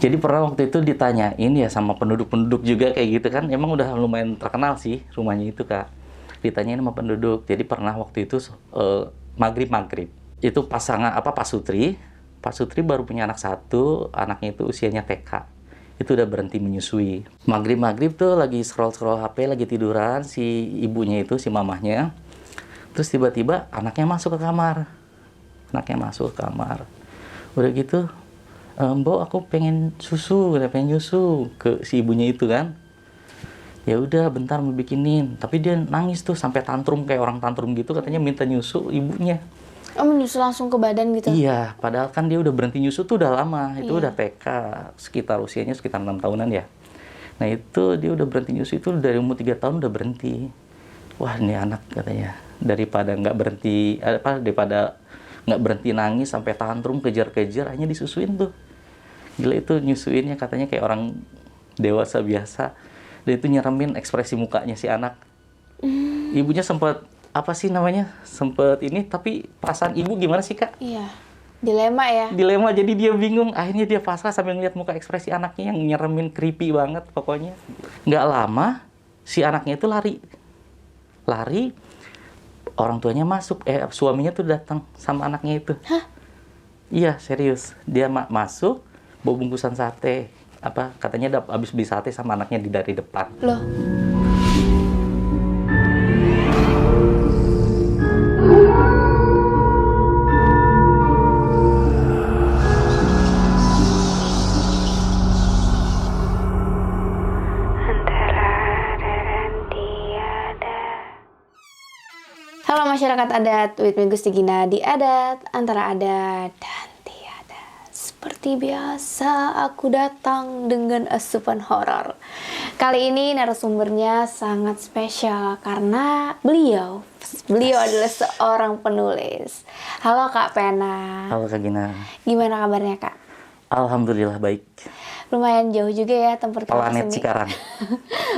Jadi pernah waktu itu ditanyain ya sama penduduk-penduduk juga kayak gitu kan. Emang udah lumayan terkenal sih rumahnya itu, Kak. Ditanyain sama penduduk. Jadi pernah waktu itu maghrib-maghrib. Itu pasangan Pak Sutri. Pak Sutri baru punya anak satu, anaknya itu usianya TK. Itu udah berhenti menyusui. Maghrib-maghrib tuh lagi scroll-scroll HP, lagi tiduran si ibunya itu, si mamahnya. Terus tiba-tiba anaknya masuk ke kamar. Udah gitu, Mbok aku pengen susu, pengen nyusu ke si ibunya itu kan. Ya udah bentar mau bikinin, tapi dia nangis tuh sampai tantrum kayak orang tantrum gitu, katanya minta nyusu ibunya. Oh, menyusu langsung ke badan gitu? Iya, padahal kan dia udah berhenti nyusu tuh udah lama, itu Iya. udah TK, usianya sekitar 6 tahunan ya. Nah itu dia udah berhenti nyusu itu dari umur 3 tahun udah berhenti. Wah ini anak katanya, daripada nggak berhenti nangis sampai tantrum kejar-kejar, hanya disusuin tuh. Gila itu nyusuinnya katanya kayak orang dewasa biasa. Dan itu nyeremin ekspresi mukanya si anak. Ibunya sempat sempet ini, tapi perasaan ibu gimana sih, Kak? Iya. Dilema ya? Dilema, jadi dia bingung. Akhirnya dia pasrah sambil ngeliat muka ekspresi anaknya yang nyeremin, creepy banget pokoknya. Nggak lama, si anaknya itu lari, orang tuanya masuk, suaminya tuh datang sama anaknya itu. Hah? Iya, serius. Dia masuk, bawa bungkusan sate. Katanya habis beli sate sama anaknya dari depan. Loh? Halo masyarakat adat, with me Gusti Gina di adat, antara adat dan tiada. Seperti biasa, aku datang dengan asupan horor. Kali ini narasumbernya sangat spesial karena beliau adalah seorang penulis. Halo Kak Pena. Halo Kak Gina. Gimana kabarnya Kak? Alhamdulillah baik. Lumayan jauh juga ya tempat Planet Cikarang.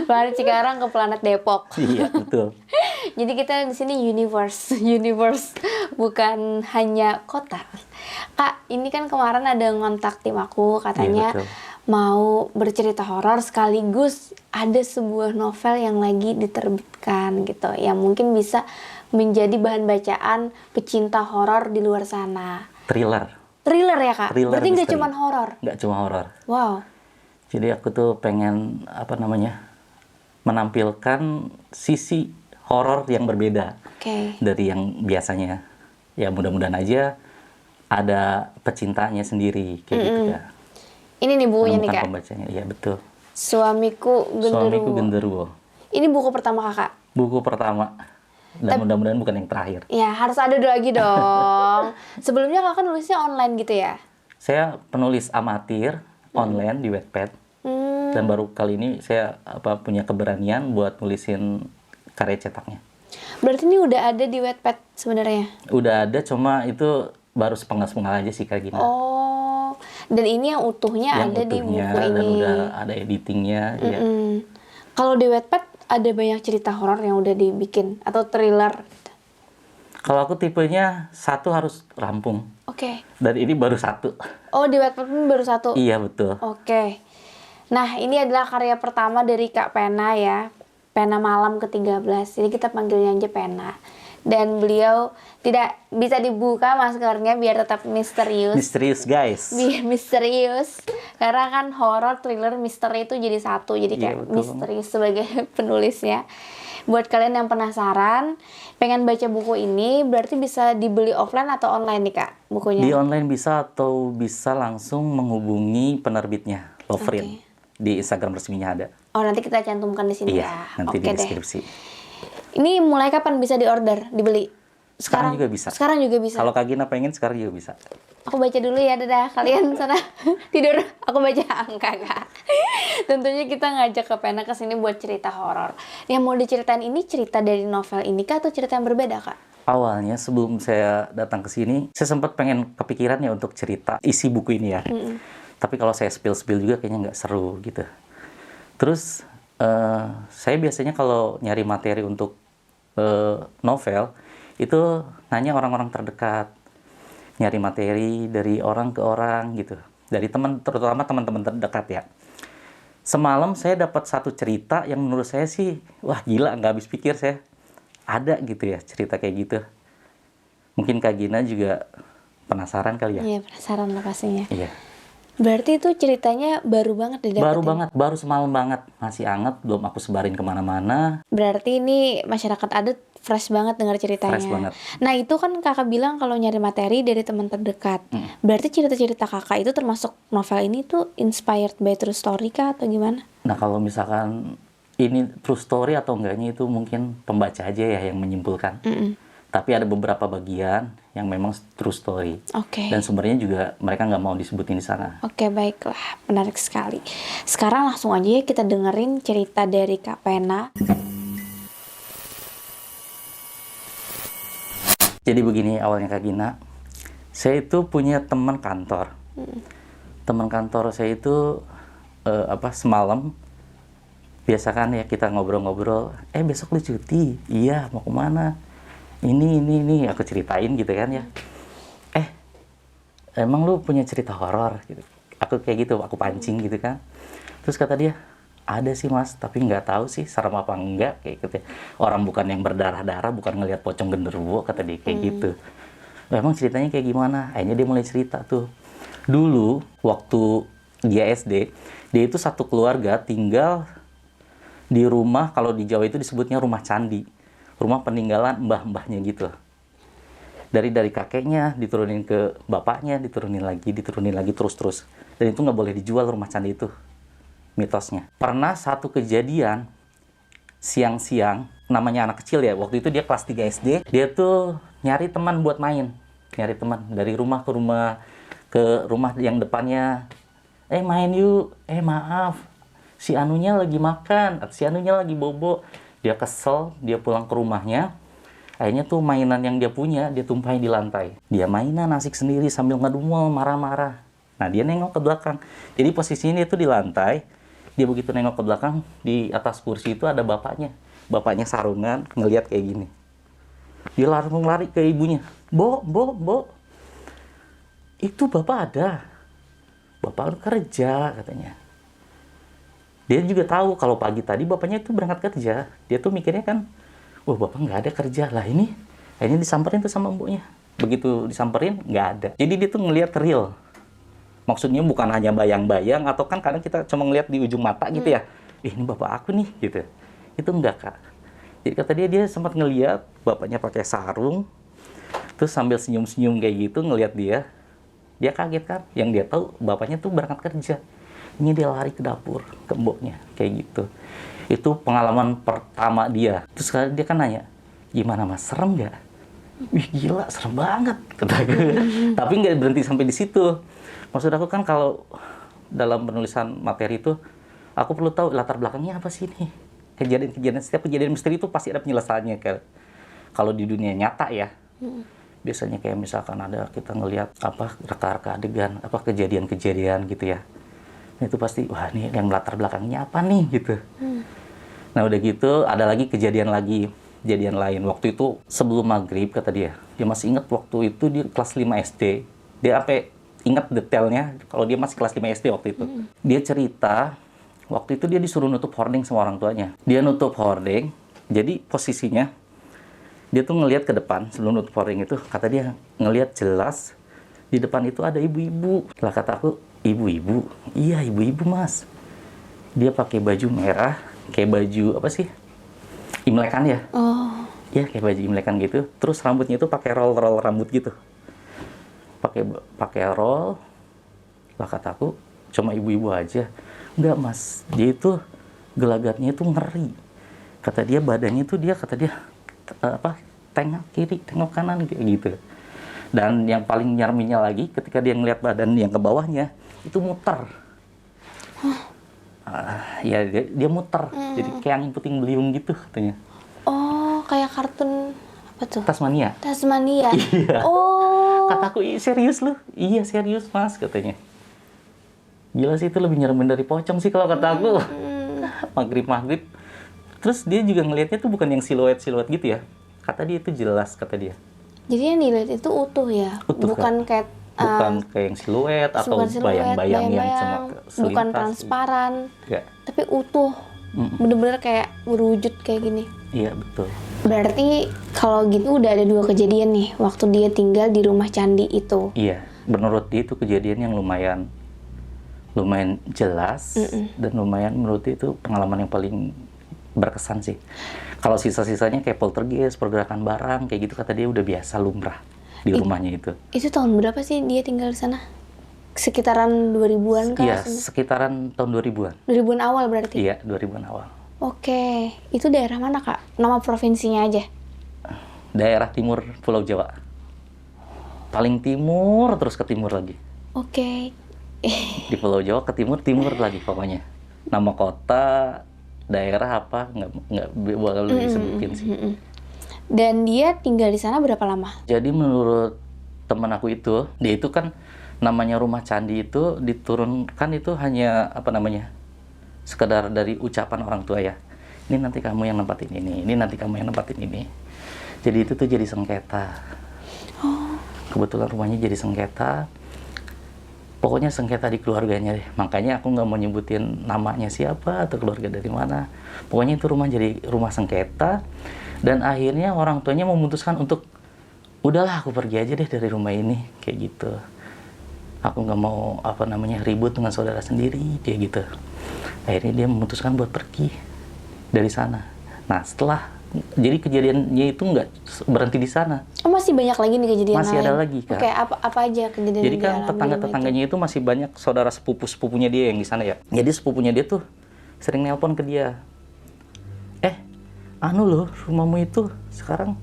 Planet Cikarang ke planet Depok. Iya, betul. Jadi kita di sini universe, bukan hanya kota. Kak, ini kan kemarin ada ngontak tim aku, katanya Iya, mau bercerita horor sekaligus ada sebuah novel yang lagi diterbitkan gitu, yang mungkin bisa menjadi bahan bacaan pecinta horor di luar sana. Thriller ya Kak? Thriller, berarti nggak misteri. cuma horor? Nggak cuma horor. Wow. Jadi aku tuh pengen menampilkan sisi horor yang berbeda dari yang biasanya. Ya mudah-mudahan aja ada pecintanya sendiri kayak gitu Kak. Ini nih bukunya nih Kak. Pembacanya, iya betul. Suamiku Genderuwo. Ini buku pertama Kakak? Buku pertama. Dan mudah-mudahan bukan yang terakhir. Ya, harus ada lagi dong. Sebelumnya Kakak nulisnya online gitu ya? Saya penulis amatir online di Wattpad. Dan baru kali ini saya punya keberanian buat nulisin karya cetaknya. Berarti ini udah ada di Wattpad sebenarnya? Udah ada, cuma itu baru sepenggal-sepenggal aja sih Kak Gina. Oh, dan ini yang utuhnya ada di buku ini. Dan udah ada editingnya. Ya. Kalau di Wattpad ada banyak cerita horor yang udah dibikin atau thriller? Kalau aku tipenya satu harus rampung. Oke. Dan ini baru satu. Oh, di Wattpad pun baru satu? Iya, betul. Oke. Nah, ini adalah karya pertama dari Kak Pena ya. Pena Malam ke-13. Jadi kita panggilnya aja Pena. Dan beliau tidak bisa dibuka maskernya biar tetap misterius. Misterius guys. Biar misterius. Karena kan horor, thriller, misteri itu jadi satu. Jadi kayak misterius sebagai penulisnya. Buat kalian yang penasaran, pengen baca buku ini, berarti bisa dibeli offline atau online nih Kak bukunya? Di online bisa atau bisa langsung menghubungi penerbitnya, Lovrin. Di Instagram resminya ada. Oh, nanti kita cantumkan di sini ya. Nanti di deskripsi. Ini mulai kapan bisa diorder, dibeli? Sekarang juga bisa. Sekarang juga bisa. Kalau Kak Gina pengen, sekarang juga bisa. Aku baca dulu ya, dadah. Kalian sana tidur, aku baca angka Kak. Tentunya kita ngajak ke Pena ke sini buat cerita horor. Yang mau diceritain ini cerita dari novel ini Kak atau cerita yang berbeda Kak? Awalnya sebelum saya datang ke sini, saya sempat pengen kepikiran ya untuk cerita isi buku ini ya. Tapi kalau saya spill juga kayaknya nggak seru gitu. Terus saya biasanya kalau nyari materi untuk novel itu nanya orang-orang terdekat, nyari materi dari orang ke orang gitu. dari teman, terutama teman-teman terdekat ya. Semalam saya dapat satu cerita yang menurut saya sih, wah gila, nggak habis pikir saya. Ada gitu ya cerita kayak gitu. Mungkin Kak Gina juga penasaran kali ya? Iya, penasaran lah pastinya. Iya. Berarti itu ceritanya baru banget didapetin? Baru banget, baru semalam banget. Masih anget, belum aku sebarin kemana-mana. Berarti ini masyarakat adat fresh banget dengar ceritanya. Fresh banget. Nah itu kan kakak bilang kalau nyari materi dari teman terdekat. Berarti cerita-cerita kakak itu termasuk novel ini tuh inspired by true story kah atau gimana? Nah kalau misalkan ini true story atau enggaknya itu mungkin pembaca aja ya yang menyimpulkan. Tapi ada beberapa bagian yang memang true story. Oke. Dan sumbernya juga mereka nggak mau disebutin di sana. Oke, baiklah. Menarik sekali. Sekarang langsung aja ya kita dengerin cerita dari Kak Pena. Jadi begini awalnya Kak Gina. Saya itu punya teman kantor. Teman kantor saya itu semalam biasa kan ya kita ngobrol-ngobrol. Besok lu cuti? Iya, mau kemana? Ini aku ceritain gitu kan ya. Emang lu punya cerita horor gitu. Aku kayak gitu, aku pancing gitu kan. Terus kata dia, ada sih mas, tapi nggak tahu sih serem apa enggak kayak gitu. Orang bukan yang berdarah-darah, bukan ngelihat pocong genderuwo kata dia kayak gitu. Emang ceritanya kayak gimana? Akhirnya dia mulai cerita tuh. Dulu waktu dia SD, dia itu satu keluarga tinggal di rumah, kalau di Jawa itu disebutnya rumah candi. Rumah peninggalan mbah-mbahnya gitu. Dari kakeknya diturunin ke bapaknya, diturunin lagi terus. Dan itu nggak boleh dijual rumah candi itu, mitosnya. Pernah satu kejadian siang-siang, namanya anak kecil ya, waktu itu dia kelas 3 SD, dia tuh nyari teman buat main, nyari teman dari rumah ke rumah yang depannya, main yuk, maaf, si anunya lagi makan, si anunya lagi bobo. Dia kesel, dia pulang ke rumahnya. Akhirnya tuh mainan yang dia punya, dia tumpahin di lantai. Dia mainan asik sendiri sambil ngedumel, marah-marah. Nah, dia nengok ke belakang. Jadi posisinya dia tuh di lantai. Dia begitu nengok ke belakang, di atas kursi itu ada bapaknya. Bapaknya sarungan, ngelihat kayak gini. Dia langsung lari ke ibunya. Bo. Itu bapak ada. Bapak kerja, katanya. Dia juga tahu kalau pagi tadi bapaknya itu berangkat kerja. Dia tuh mikirnya kan, wah bapak nggak ada kerja lah ini. Akhirnya disamperin tuh sama ibunya. Begitu disamperin, nggak ada. Jadi dia tuh ngelihat real. Maksudnya bukan hanya bayang-bayang, atau kan kadang kita cuma ngelihat di ujung mata gitu ya. Ini bapak aku nih, gitu. Itu enggak, Kak. Jadi kata dia sempat ngelihat bapaknya pakai sarung, terus sambil senyum-senyum kayak gitu ngelihat dia. Dia kaget kan, yang dia tahu bapaknya tuh berangkat kerja. Ini dia lari ke dapur, ke mboknya, kayak gitu. Itu pengalaman pertama dia. Terus dia kan nanya, gimana mas, serem nggak? Wih gila, serem banget, kata gue. Tapi nggak berhenti sampai di situ. Maksud aku kan kalau dalam penulisan materi itu, aku perlu tahu latar belakangnya apa sih nih. Setiap kejadian misteri itu pasti ada penyelesaiannya. Kalau di dunia nyata ya, biasanya kayak misalkan ada kita ngelihat reka-reka adegan, kejadian-kejadian gitu ya. Itu pasti, wah ini yang latar belakangnya apa nih gitu. Nah udah gitu ada lagi kejadian lain. Waktu itu sebelum maghrib kata dia masih ingat waktu itu dia kelas 5 SD. Dia ingat detailnya kalau dia masih kelas 5 SD waktu itu. Dia cerita waktu itu dia disuruh nutup hordeng sama orang tuanya. Dia nutup hordeng, jadi posisinya dia tuh ngelihat ke depan sebelum nutup hordeng itu, kata dia ngelihat jelas di depan itu ada ibu-ibu. Lah kata aku, ibu-ibu? Iya ibu-ibu mas. Dia pakai baju merah, kayak baju Imlekan ya? Oh. Iya kayak baju Imlekan gitu. Terus rambutnya itu pakai roll rambut gitu. Pakai roll. Lah kataku, cuma ibu-ibu aja. Enggak mas, dia itu gelagatnya itu ngeri. Kata dia badannya itu tengok kiri, tengok kanan kayak gitu. Dan yang paling nyarminya lagi ketika dia ngeliat badan yang ke bawahnya itu muter. Dia muter. Jadi kayak angin puting beliung gitu katanya. Oh, kayak kartun apa tuh? Tasmania. Iya. Oh. Kataku, serius lu? Iya serius mas katanya. Gila sih, itu lebih nyeremin dari pocong sih kalau kata aku. Maghrib. Terus dia juga ngelihatnya tuh bukan yang siluet gitu ya. Kata dia itu jelas, kata dia. Jadi yang dilihat itu utuh ya? Utuh, bukan Kak. kayak bukan kayak yang siluet atau bukan siluet, bayang-bayang yang cuma bayang-bayang, selintas bukan gitu. transparan, Enggak. tapi utuh, bener-bener kayak berwujud kayak gini. Iya betul. Berarti kalau gitu udah ada 2 kejadian nih waktu dia tinggal di rumah candi itu. Iya, menurut dia itu kejadian yang lumayan jelas dan lumayan menurut dia itu pengalaman yang paling berkesan sih. Kalau sisa-sisanya kayak poltergeist, pergerakan barang kayak gitu kata dia udah biasa lumrah di rumahnya itu. Itu tahun berapa sih dia tinggal di sana? Sekitaran 2000-an kah? Iya, sekitaran tahun 2000-an. 2000-an awal berarti? Iya, 2000-an awal. Oke, itu daerah mana Kak? Nama provinsinya aja? Daerah timur Pulau Jawa. Paling timur terus ke timur lagi. Oke. Di Pulau Jawa ke timur lagi pokoknya. Nama kota, daerah apa nggak boleh disebutin sih. Dan dia tinggal di sana berapa lama? Jadi menurut teman aku itu, dia itu kan namanya rumah candi itu diturunkan itu hanya apa namanya, sekedar dari ucapan orang tua ya. Ini nanti kamu yang nempatin ini nanti kamu yang nempatin ini. Jadi itu tuh jadi sengketa. Kebetulan rumahnya jadi sengketa. Pokoknya sengketa di keluarganya deh. Makanya aku nggak mau nyebutin namanya siapa atau keluarga dari mana. Pokoknya itu rumah jadi rumah sengketa. Dan akhirnya orang tuanya memutuskan untuk, udahlah aku pergi aja deh dari rumah ini. Kayak gitu. Aku nggak mau apa namanya ribut dengan saudara sendiri. Kayak gitu. Akhirnya dia memutuskan buat pergi dari sana. Nah jadi kejadiannya itu nggak berhenti di sana. Oh, masih banyak lagi nih kejadian Masih lain? ada lagi, Kak. Oke, apa aja kejadian Jadi yang kan dialami di tetangga-tetangganya itu masih banyak saudara sepupunya dia yang di sana ya. Jadi sepupunya dia tuh sering nelpon ke dia. Anu loh, rumahmu itu sekarang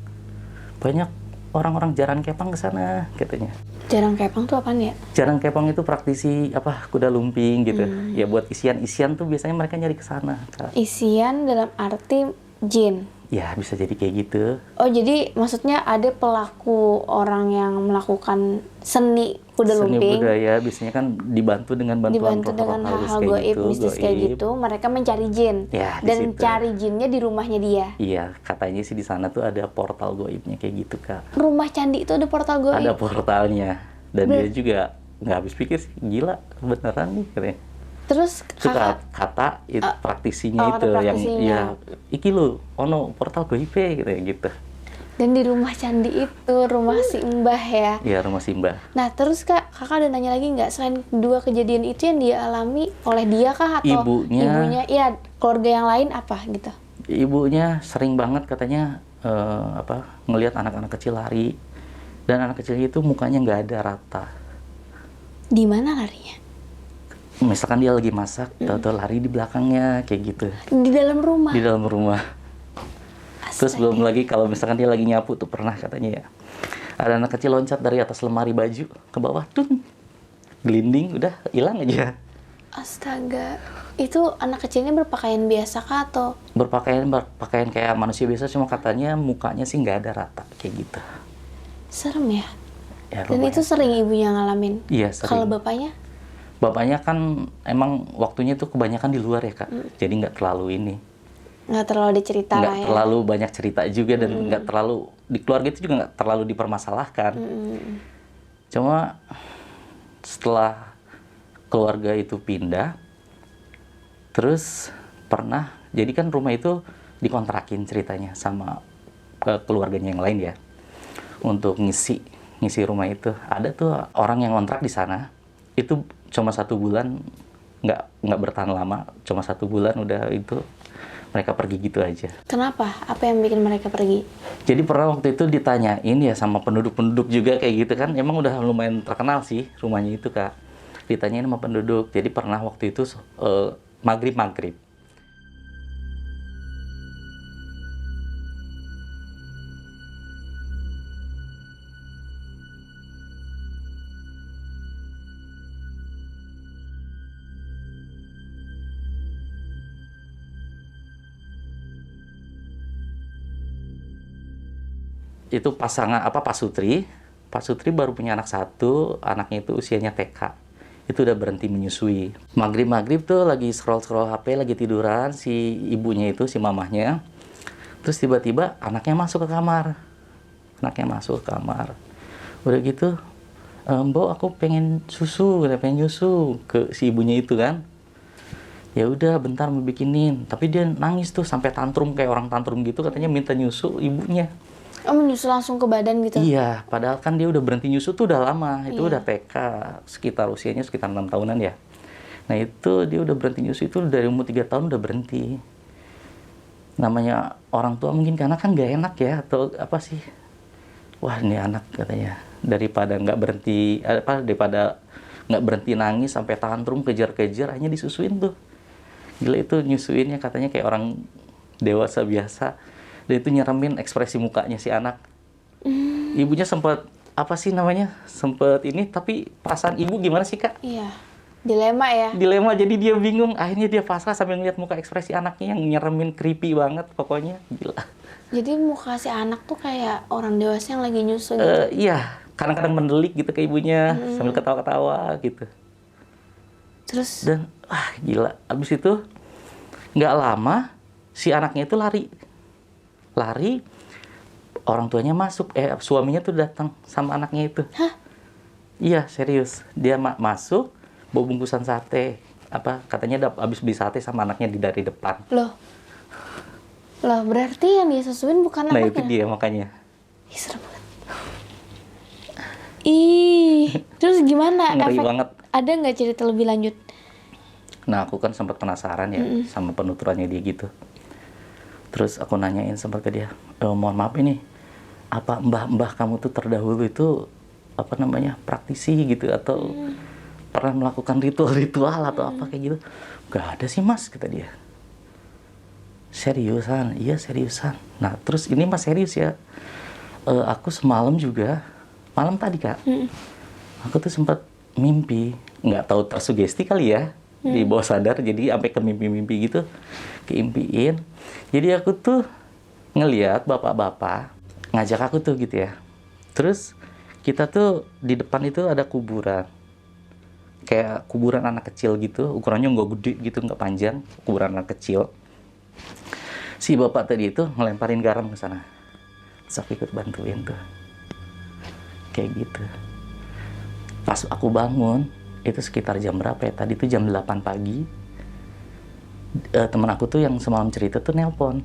banyak orang-orang jarang kepang ke sana katanya. Jarang kepang tuh apaan ya? Jarang kepang itu praktisi kuda lumping gitu. Ya buat isian tuh biasanya mereka nyari ke sana, Kak. Isian dalam arti jin. Ya bisa jadi kayak gitu. Oh, jadi maksudnya ada pelaku orang yang melakukan seni kuda Seni lumping. budaya biasanya kan dibantu dengan bantuan Dibantu dengan roh-roh halus hal-hal kayak goib, gitu, mistis kayak goib. gitu. Mereka mencari jin. Ya, di Dan situ. cari jinnya di rumahnya dia. Iya, katanya sih di sana tuh ada portal goibnya kayak gitu, Kak. Rumah candi itu ada portal goib? Ada portalnya. Dan dia juga nggak habis pikir sih, gila beneran nih katanya. Terus Itu kakak, kata itu praktisinya kata itu praktisinya. yang ya iki lo ono portal goib gitu. dan di rumah candi itu, rumah si Mbah ya. Iya, rumah Simba. Nah, terus kakak ada nanya lagi nggak, selain 2 kejadian itu yang dia alami oleh dia kah atau ibunya? Iya, keluarga yang lain apa gitu? Ibunya sering banget katanya ngelihat anak-anak kecil lari, dan anak kecil itu mukanya nggak ada rata. Di mana larinya? Misalkan dia lagi masak, tahu-tahu lari di belakangnya kayak gitu. Di dalam rumah? Di dalam rumah. Terus belum lagi kalau misalkan dia lagi nyapu tuh pernah katanya ya. Ada anak kecil loncat dari atas lemari baju ke bawah, tuh gelinding, udah hilang aja. Astaga, itu anak kecilnya berpakaian biasa kah atau? Berpakaian kayak manusia biasa, cuma katanya mukanya sih nggak ada rata kayak gitu. Serem ya? Ya, Dan itu sering ibunya ngalamin? Iya, sering. Kalau bapaknya? Bapaknya kan emang waktunya tuh kebanyakan di luar ya, Kak. Jadi nggak terlalu ini. Nggak terlalu ada cerita lah ya? Nggak terlalu banyak cerita juga, dan nggak terlalu, di keluarga itu juga nggak terlalu dipermasalahkan. Cuma setelah keluarga itu pindah, terus pernah, jadi kan rumah itu dikontrakin ceritanya sama keluarganya yang lain ya, untuk ngisi rumah itu. Ada tuh orang yang kontrak di sana, itu cuma 1 bulan, nggak bertahan lama, cuma 1 bulan udah itu mereka pergi gitu aja. Kenapa? Apa yang bikin mereka pergi? Jadi pernah waktu itu ditanyain ya sama penduduk-penduduk juga kayak gitu kan, emang udah lumayan terkenal sih rumahnya itu, Kak. Ditanyain sama penduduk, jadi pernah waktu itu maghrib. Itu pasangan Pak Sutri baru punya anak 1, anaknya itu usianya TK, itu udah berhenti menyusui. Maghrib tuh lagi scroll HP, lagi tiduran si ibunya itu, si mamahnya, terus tiba-tiba anaknya masuk ke kamar, udah gitu Mbok aku pengen susu, katanya pengen nyusu ke si ibunya itu kan. Ya udah bentar mau bikinin, tapi dia nangis tuh sampai tantrum kayak orang tantrum gitu, katanya minta nyusu ibunya. Oh, menyusul langsung ke badan gitu? Iya, padahal kan dia udah berhenti nyusu tuh udah lama, itu Iya. udah TK, sekitar usianya sekitar 6 tahunan ya. Nah itu dia udah berhenti nyusu itu dari umur 3 tahun udah berhenti. Namanya orang tua mungkin karena kan gak enak ya, atau apa sih. Wah ini anak katanya, daripada nggak berhenti, daripada nggak berhenti nangis sampai tantrum kejar-kejar, hanya disusuin tuh. Gila itu nyusuinnya katanya kayak orang dewasa biasa. Dan itu nyeremin ekspresi mukanya si anak. Ibunya sempat apa sih namanya? Sempat ini, tapi perasaan ibu gimana sih, Kak? Iya. Dilema ya? Dilema, jadi dia bingung. Akhirnya dia pasrah sambil ngeliat muka ekspresi anaknya yang nyeremin, creepy banget pokoknya. Gila. Jadi muka si anak tuh kayak orang dewasa yang lagi nyusu gitu? Iya, kadang-kadang mendelik gitu ke ibunya sambil ketawa-ketawa gitu. Terus? Dan wah gila, abis itu nggak lama si anaknya itu lari, orang tuanya masuk, suaminya tuh datang sama anaknya itu. Hah? Iya serius, dia masuk bawa bungkusan sate, apa katanya abis beli sate sama anaknya dari depan. Loh berarti yang disusuin bukan Nah anaknya? itu dia makanya. Ih, serem banget. Ih, terus gimana Ngeri efek? banget. Ada nggak cerita lebih lanjut? Nah aku kan sempat penasaran ya sama penuturannya dia gitu. Terus aku nanyain sempat ke dia, mohon maaf ini, apa mbah-mbah kamu tuh terdahulu itu apa namanya praktisi gitu atau pernah melakukan ritual-ritual atau apa kayak gitu? Gak ada sih mas, kata dia. Seriusan? Iya seriusan. Nah terus ini mas serius ya, aku semalam juga, malam tadi Kak, aku tuh sempat mimpi, nggak tahu tersugesti kali ya, di bawah sadar, jadi sampai ke mimpi-mimpi gitu, keimpiin. Jadi aku tuh ngeliat bapak-bapak ngajak aku tuh gitu ya. Terus kita tuh di depan itu ada kuburan, kayak kuburan anak kecil gitu, ukurannya nggak gede gitu, nggak panjang, kuburan anak kecil. Si bapak tadi itu ngelemparin garam ke sana, terus aku ikut bantuin tuh, kayak gitu. Pas aku bangun, itu sekitar jam berapa ya? Tadi tuh jam 8 pagi. Temen aku tuh yang semalam cerita tuh nelpon.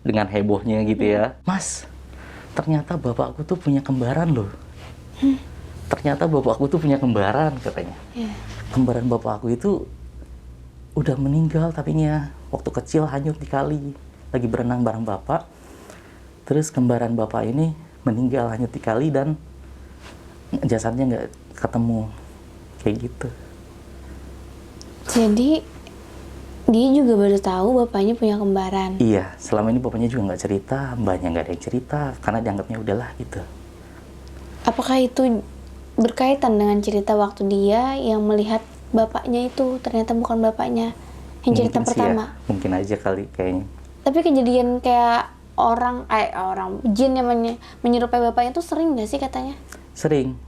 Dengan hebohnya gitu ya. Mas, ternyata bapakku tuh punya kembaran loh. Ternyata bapakku tuh punya kembaran katanya. Kembaran bapak aku itu udah meninggal tapinya. Waktu kecil hanyut di kali. Lagi berenang bareng bapak. Terus kembaran bapak ini meninggal hanyut di kali dan jasadnya nggak ketemu. Kayak gitu. Jadi dia juga baru tahu bapaknya punya kembaran. Iya, selama ini bapaknya juga nggak cerita, mbaknya nggak ada yang cerita, karena dianggapnya udahlah gitu. Apakah itu berkaitan dengan cerita waktu dia yang melihat bapaknya itu ternyata bukan bapaknya yang cerita Mungkin sih pertama? ya, mungkin aja kali kayaknya. Tapi kejadian kayak orang jin yang menyerupai bapaknya itu sering nggak sih katanya? Sering.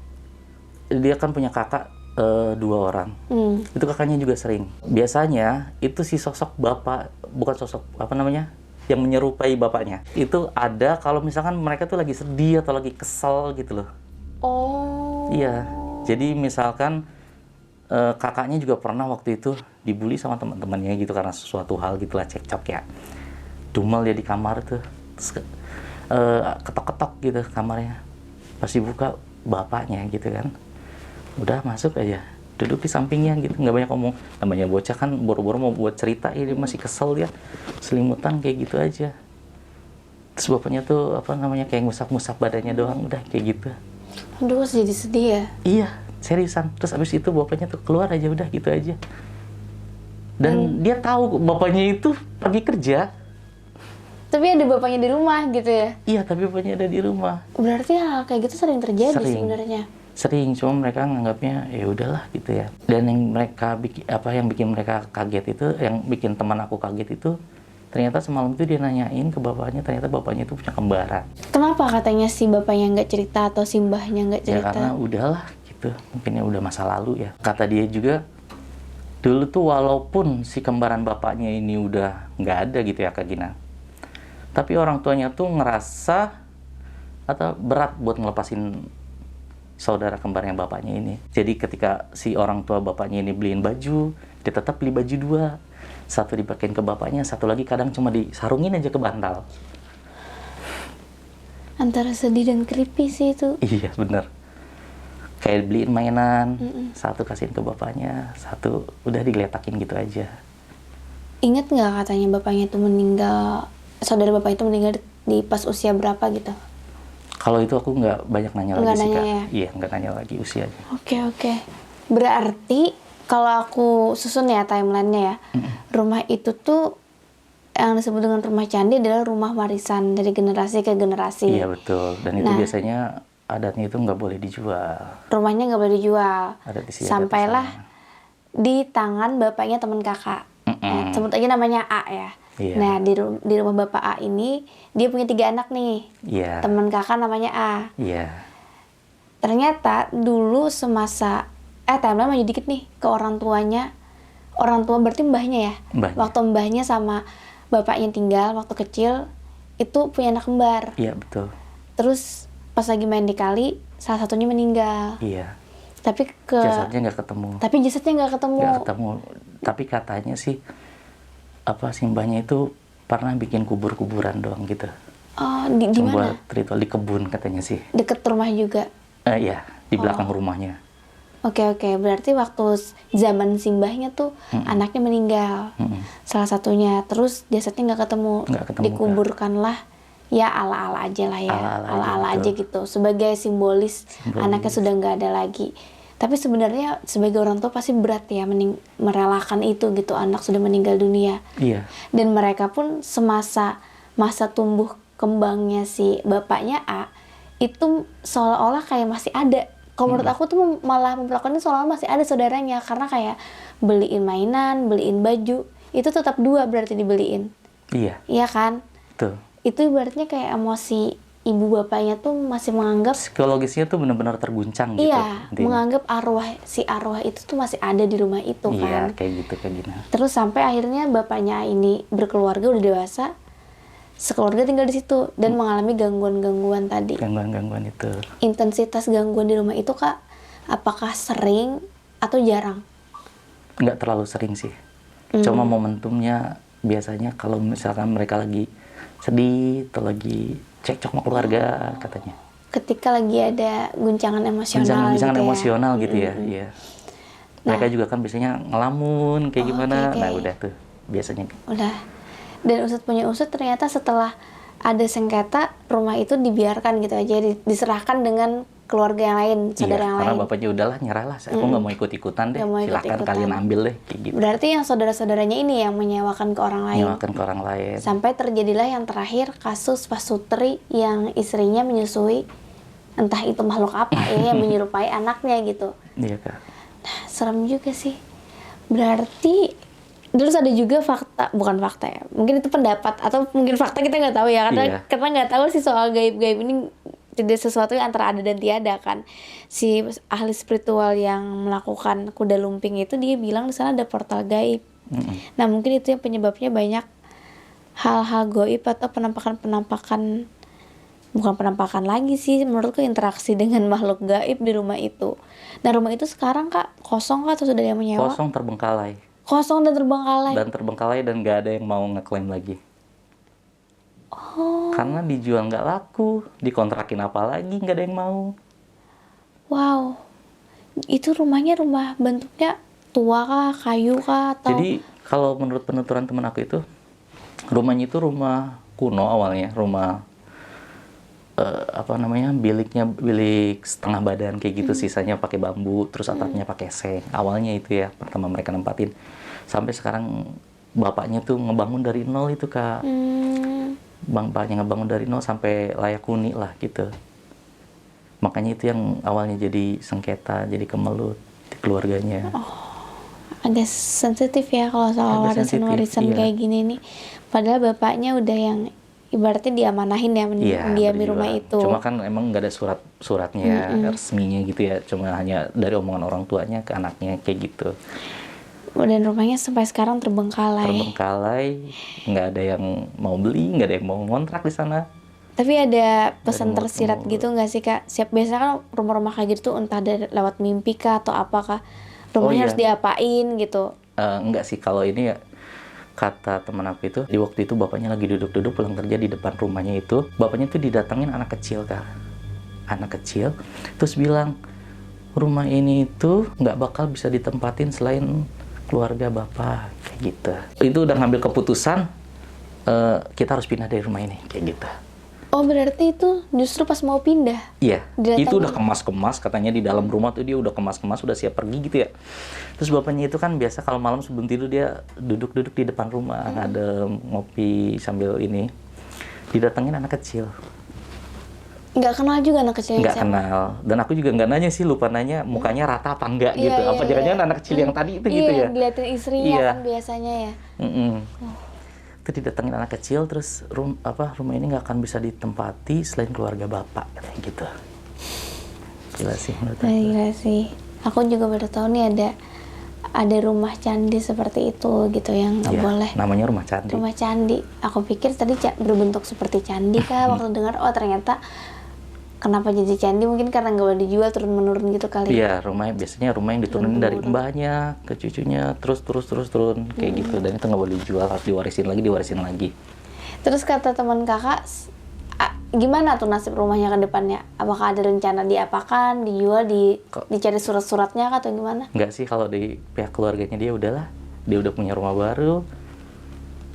Dia kan punya kakak 2 orang. Itu kakaknya juga sering. Biasanya itu si sosok bapak, bukan sosok apa namanya, yang menyerupai bapaknya. Itu ada kalau misalkan mereka tuh lagi sedih atau lagi kesel gitu loh. Oh. Iya. Jadi misalkan kakaknya juga pernah waktu itu dibully sama teman-temannya gitu karena sesuatu hal gitulah, cekcok ya. Dumel dia di kamar tuh. Terus ketok-ketok gitu kamarnya. Pas dibuka bapaknya gitu kan. Udah masuk aja, duduk di sampingnya gitu, nggak banyak ngomong. Namanya bocah kan boro-boro mau buat cerita, ini masih kesel dia, selimutan kayak gitu aja. Terus bapaknya tuh apa namanya kayak ngusap-ngusap badannya doang, udah kayak gitu. Aduh, jadi sedih ya. Iya, seriusan. Terus abis itu bapaknya tuh keluar aja, udah gitu aja. Dan dia tahu bapaknya itu pergi kerja. Tapi ada bapaknya di rumah gitu ya. Iya, tapi bapaknya ada di rumah. Berarti hal kayak gitu sering terjadi Sering. sebenarnya. Sering, cuma mereka nganggapnya ya udahlah gitu ya. Dan yang mereka bikin mereka kaget itu, yang bikin teman aku kaget itu, ternyata semalam itu dia nanyain ke bapaknya, ternyata bapaknya itu punya kembaran. Kenapa katanya si bapaknya nggak cerita atau si mbahnya nggak Ya cerita? karena udahlah gitu, mungkin ya udah masa lalu ya. Kata dia juga, dulu tuh walaupun si kembaran bapaknya ini udah nggak ada gitu ya Kak Gina, tapi orang tuanya tuh ngerasa atau berat buat ngelepasin saudara kembarnya bapaknya ini. Jadi ketika si orang tua bapaknya ini beliin baju, dia tetap beli baju 2. Satu dipakein ke bapaknya, satu lagi kadang cuma disarungin aja ke bantal. Antara sedih dan creepy sih itu. Iya bener. Kayak beliin mainan, satu kasihin ke bapaknya, satu udah digeletakin gitu aja. Ingat nggak katanya bapaknya itu meninggal, saudara bapak itu meninggal di pas usia berapa gitu? Kalau itu aku nggak banyak nanya Nggak lagi sih nanya Kak. ya? Iya nggak nanya lagi usianya. Oke. Berarti kalau aku susun ya timelinenya ya, rumah itu tuh yang disebut dengan rumah candi adalah rumah warisan dari generasi ke generasi. Iya betul. Dan itu biasanya adatnya itu nggak boleh dijual. Rumahnya nggak boleh dijual. Adat istiadat Sampailah di sana. di tangan bapaknya teman kakak. Sebut aja namanya A ya. Iya. Nah di rumah bapak A ini dia punya 3 anak nih. Iya. Teman kakak namanya A. Iya. Ternyata dulu semasa timeline maju dikit nih ke orang tuanya. Orang tua berarti mbahnya ya. Mbahnya. Waktu mbahnya sama bapaknya tinggal waktu kecil itu punya anak kembar. Iya betul. Terus pas lagi main di kali salah satunya meninggal. Iya. Tapi Jasadnya nggak ketemu. Tapi jasadnya nggak ketemu. Nggak ketemu. Tapi katanya sih simbahnya itu pernah bikin kubur-kuburan doang gitu. Oh, di Cuma mana? buat ritual di kebun katanya sih. Deket rumah juga. Iya, di belakang rumahnya. Oke. Berarti waktu zaman simbahnya tuh anaknya meninggal. Salah satunya. Terus jasadnya nggak ketemu. Nggak ketemu, Dikuburkanlah ya ala-ala aja lah ya. Ala-ala aja gitu. Sebagai simbolis anaknya sudah nggak ada lagi. Tapi sebenarnya sebagai orang tua pasti berat ya merelakan itu gitu. Anak sudah meninggal dunia. Iya. Dan mereka pun masa tumbuh kembangnya si bapaknya A itu seolah-olah kayak masih ada. Kalau menurut aku tuh malah memperlakukan ini seolah-olah masih ada saudaranya, karena kayak beliin mainan, beliin baju, itu tetap 2 berarti dibeliin. Iya. Iya kan? Tuh. Itu ibaratnya kayak emosi ibu bapaknya tuh masih menganggap Psikologisnya tuh benar-benar terguncang gitu. iya, intinya. menganggap arwah itu tuh masih ada di rumah itu Iya, kan. kayak gitu kayak gini. Terus sampai akhirnya bapaknya ini berkeluarga udah dewasa, sekeluarga tinggal di situ dan mengalami gangguan-gangguan tadi. Gangguan-gangguan itu. Intensitas gangguan di rumah itu Kak, apakah sering atau jarang? Nggak terlalu sering sih. Cuma momentumnya biasanya kalau misalkan mereka lagi sedih atau lagi cekcok sama keluarga katanya. Ketika lagi ada guncangan emosional Guncangan gitu emosional ya. gitu ya. Iya. Mereka juga kan biasanya ngelamun kayak gimana. oke. Nah udah tuh biasanya. Udah. Dan usut punya usut ternyata setelah ada sengketa, rumah itu dibiarkan gitu aja, diserahkan dengan keluarga yang lain, saudara yang karena lain. bapaknya udahlah nyerah lah. Aku nggak mau ikut-ikutan deh. Nggak mau Silakan ikut-ikutan. kalian ambil deh kayak gitu. Berarti yang saudara-saudaranya ini yang menyewakan ke orang lain. Nyewakan ke orang lain. Sampai terjadilah yang terakhir kasus Pak Sutri yang istrinya menyusui entah itu makhluk apa ya yang menyerupai anaknya gitu. Iya Kak. Nah, serem juga sih. Berarti terus ada juga fakta, bukan fakta ya, mungkin itu pendapat atau mungkin fakta, kita nggak tahu ya, karena Iya. kita nggak tahu sih soal gaib-gaib ini, tidak sesuatu yang antara ada dan tiada kan. Si ahli spiritual yang melakukan kuda lumping itu dia bilang di sana ada portal gaib. Nah mungkin itu yang penyebabnya banyak hal-hal gaib atau penampakan-penampakan, bukan penampakan lagi sih menurutku, interaksi dengan makhluk gaib di rumah itu. Nah rumah itu sekarang Kak kosong Kak atau sudah ada yang menyewa? Kosong terbengkalai. Kosong dan terbengkalai. Dan nggak ada yang mau ngeklaim lagi. Oh, Karena dijual nggak laku, dikontrakin apa lagi nggak ada yang mau. wow. Itu rumahnya rumah bentuknya tua kah, kayu kah, atau? Jadi kalau menurut penuturan teman aku itu, rumahnya itu rumah kuno awalnya, rumah bilik setengah badan kayak gitu, sisanya pakai bambu, terus atapnya pakai seng. Awalnya itu ya pertama mereka nempatin. Sampai sekarang bapaknya tuh ngebangun dari nol itu Kak. Bapaknya ngebangun dari nol sampai layak huni lah gitu. Makanya itu yang awalnya jadi sengketa, jadi kemelut di keluarganya. Agak sensitif ya kalau soal Agak sensitif, warisan iya. kayak gini nih. Padahal bapaknya udah yang ibaratnya diamanahin ya mendiami rumah berjuang. itu. Cuma kan emang nggak ada suratnya resminya gitu ya. Cuma hanya dari omongan orang tuanya ke anaknya kayak gitu. Dan rumahnya sampai sekarang terbengkalai. Terbengkalai, nggak ada yang mau beli, nggak ada yang mau ngontrak di sana. Tapi ada pesan mulut ke tersirat mulut. gitu nggak sih kak? Biasanya kan rumah-rumah kayak gitu tuh entah dari lewat mimpi kah atau apa kah? Rumahnya iya. harus diapain gitu. Enggak sih, kalau ini ya kata teman aku itu, di waktu itu bapaknya lagi duduk-duduk pulang kerja di depan rumahnya itu, bapaknya tuh didatengin anak kecil kak, anak kecil, terus bilang rumah ini itu nggak bakal bisa ditempatin selain keluarga bapak, kayak gitu. Itu udah ngambil keputusan, kita harus pindah dari rumah ini, kayak gitu. Oh berarti itu justru pas mau pindah? Iya, Didatengin. itu udah kemas-kemas, katanya di dalam rumah tuh dia udah kemas-kemas, udah siap pergi gitu ya. Terus bapaknya itu kan biasa kalau malam sebelum tidur dia duduk-duduk di depan rumah, ada ngopi sambil ini. Didatengin anak kecil. Nggak kenal juga anak kecilnya Nggak siapa? kenal. Dan aku juga nggak nanya sih, lupa nanya mukanya rata apa enggak Iya, gitu. iya, Apa jangan-jangan iya. anak kecil yang tadi itu gitu Iya, ya. diliatin istrinya Iya. kan biasanya ya. Itu didatengin anak kecil, terus rumah ini nggak akan bisa ditempati selain keluarga bapak, kayak gitu. Gila sih menurut aku. Gila sih. Aku juga baru tahu nih ada rumah candi seperti itu gitu yang nggak Iya, boleh. namanya rumah candi. Rumah candi. Aku pikir tadi berbentuk seperti candi kah, waktu dengar oh ternyata kenapa jadi candi, mungkin karena nggak boleh dijual turun menurun gitu kali. Iya, biasanya rumah yang diturunin dari mbahnya ke cucunya, terus turun kayak gitu, dan itu nggak boleh dijual, harus diwarisin lagi. Terus kata teman kakak, gimana tuh nasib rumahnya ke depannya? Apakah ada rencana diapakan, dijual, dicari surat-suratnya kah, atau gimana? Nggak sih, kalau di pihak keluarganya dia udahlah, dia udah punya rumah baru,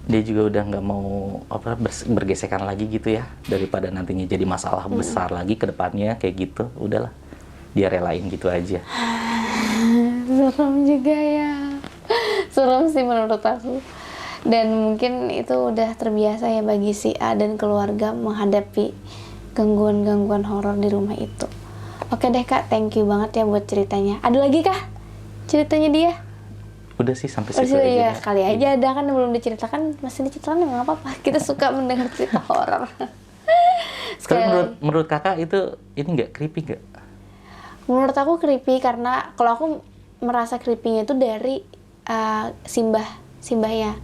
dia juga udah nggak mau bergesekan lagi gitu ya, daripada nantinya jadi masalah besar lagi ke depannya kayak gitu, udahlah dia relain gitu aja. Serem juga ya. Serem sih menurut aku. Dan mungkin itu udah terbiasa ya bagi si A dan keluarga menghadapi gangguan-gangguan horor di rumah itu. Oke deh kak, thank you banget ya buat ceritanya. Ada lagi kah ceritanya dia? Udah sih sampai Oh, situ ya, aja. kali aja ada kan belum diceritakan, masih diceritakan ya nggak apa-apa. Kita suka mendengar cerita horor. Sekarang menurut kakak itu ini nggak creepy nggak? Menurut aku creepy karena kalau aku merasa creepy-nya itu dari simbahnya.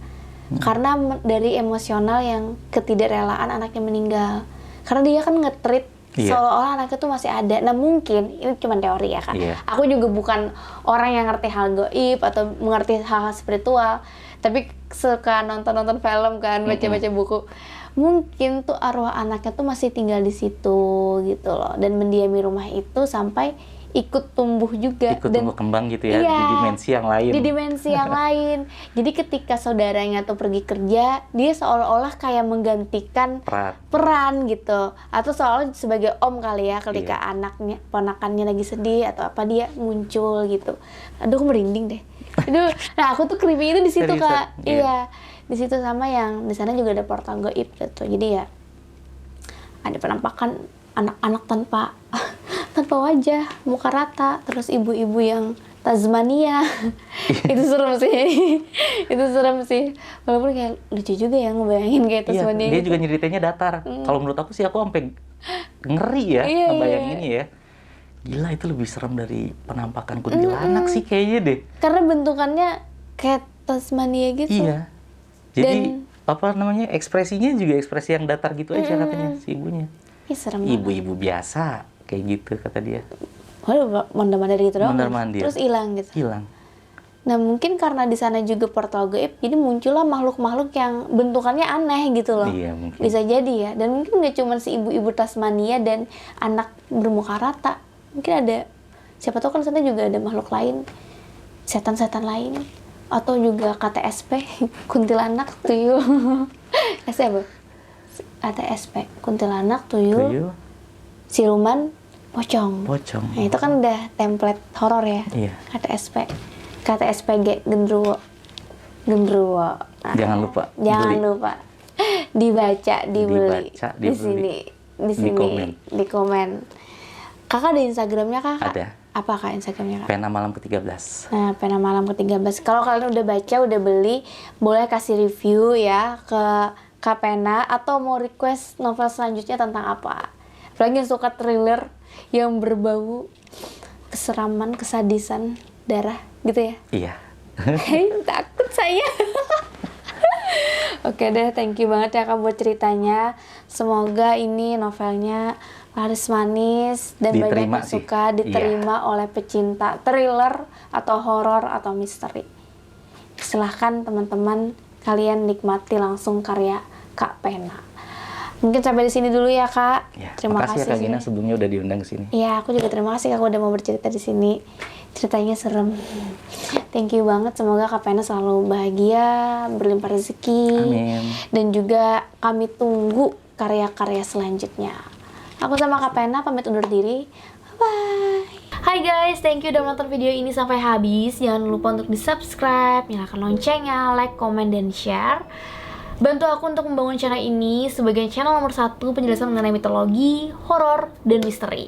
Karena dari emosional yang ketidakrelaan anaknya meninggal. Karena dia kan nge-treat seolah-olah anaknya tuh masih ada. Nah mungkin, ini cuma teori ya kan. Aku juga bukan orang yang ngerti hal gaib atau mengerti hal-hal spiritual. Tapi suka nonton-nonton film kan, baca-baca buku. Mungkin tuh arwah anaknya tuh masih tinggal di situ gitu loh. Dan mendiami rumah itu sampai ikut tumbuh juga. Ikut tumbuh kembang gitu ya, di dimensi yang lain. Di dimensi yang lain. Jadi ketika saudaranya tuh pergi kerja, dia seolah-olah kayak menggantikan peran gitu. Atau seolah sebagai om kali ya, ketika anaknya, ponakannya lagi sedih atau apa, dia muncul gitu. Aduh, aku merinding deh. Aduh, nah aku tuh creepy itu di situ kak. Iya, di situ sama yang di sana juga ada portal gaib gitu. Jadi ya ada penampakan anak-anak tanpa wajah, muka rata, terus ibu-ibu yang Tasmania. Itu serem sih. Itu serem sih. Walaupun kayak lucu juga ya ngebayangin kayak Tasmania. Dia gitu. juga nyeritainnya datar. Kalau menurut aku sih, aku sampai ngeri ya ngebayanginnya ya. Gila, itu lebih serem dari penampakan kuntilanak sih kayaknya deh. Karena bentukannya kayak Tasmania gitu. Iya. Jadi ekspresinya juga ekspresi yang datar gitu aja katanya si ibunya. Ih, serem banget. Ibu-ibu biasa kayak gitu kata dia. Waduh, mondar-mandir gitu doang. Mondar-mandir. Terus hilang gitu. Hilang. Nah, mungkin karena di sana juga portal gaib, jadi muncullah makhluk-makhluk yang bentukannya aneh gitu loh. Iya, mungkin. Bisa jadi ya. Dan mungkin nggak cuma si ibu-ibu Tasmania dan anak bermuka rata. Mungkin ada, siapa tahu kan di sana juga ada makhluk lain, setan-setan lain, atau juga KTSP, kuntilanak, tuyul. apa? KTSP, kuntilanak, tuyul, siluman, pocong. Nah, itu kan udah template horor ya. Iya. KTSPG, genderuwo. Nah, Jangan lupa. Dibaca, dibeli. Di sini. Di komen. Kakak ada Instagramnya kak? Ada. Apa kak Instagramnya kak? Pena Malam ke-13. Nah, Pena Malam ke-13. Kalau kalian udah baca, udah beli, boleh kasih review ya ke Kak Pena, atau mau request novel selanjutnya tentang apa. Apalagi yang suka thriller yang berbau keseraman, kesadisan, darah gitu ya. Iya. Takut saya. Oke deh, thank you banget ya Kak buat ceritanya. Semoga ini novelnya laris manis dan banyak Diterima yang sih. suka, diterima oleh pecinta thriller atau horor atau misteri. Silahkan teman-teman kalian nikmati langsung karya Kak Pena. Mungkin sampai di sini dulu ya Kak. Ya, Terima makasih kasih ya Kak Gina sebelumnya udah diundang ke sini. Iya, aku juga terima kasih Kak udah mau bercerita di sini. Ceritanya serem. Thank you banget. Semoga Kak Pena selalu bahagia, berlimpah rezeki. Amin. Dan juga kami tunggu karya-karya selanjutnya. Aku sama Kak Pena pamit undur diri. Bye. Hai guys, thank you udah menonton video ini sampai habis. Jangan lupa untuk di-subscribe, nyalakan loncengnya, like, komen, dan share. Bantu aku untuk membangun channel ini sebagai channel nomor 1 penjelasan mengenai mitologi, horor, dan misteri.